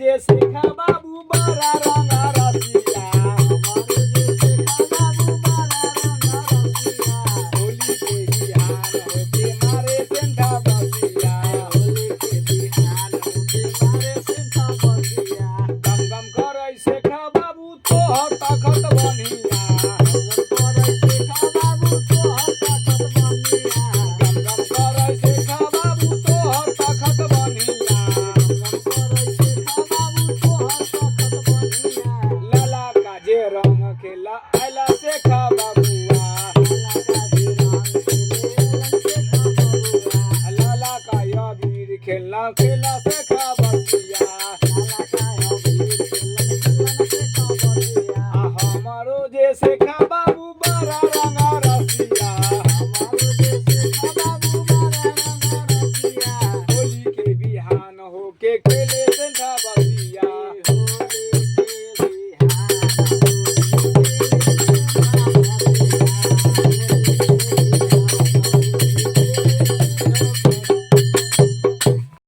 जे शेखा बाबू बड़ा रंगा रसिया हमारो जे शेखा बाबू बड़ा रंगा रसिया होली के बिहान होके मारे सेंधा बसिया होली के बिहान होके मारे सेंधा बसिया गम गम करे शेखा बाबू तोहर ताकत बनिया गम करे शेखा बाबू तोहर ताकत बनिया गम गम करे शेखा बाबू तोहर ताकत बनिया लाला का जे रंग खेला आला शेखा बाबुआ लाला का अबीर खेलना खेला शेखा बसिया हमारो जे शेखा बाबू बड़ा रंगा रसिया हमारो जे शेखा बाबू बड़ा रंगा रसिया होली के बिहान होके खेले सेंधा बसिया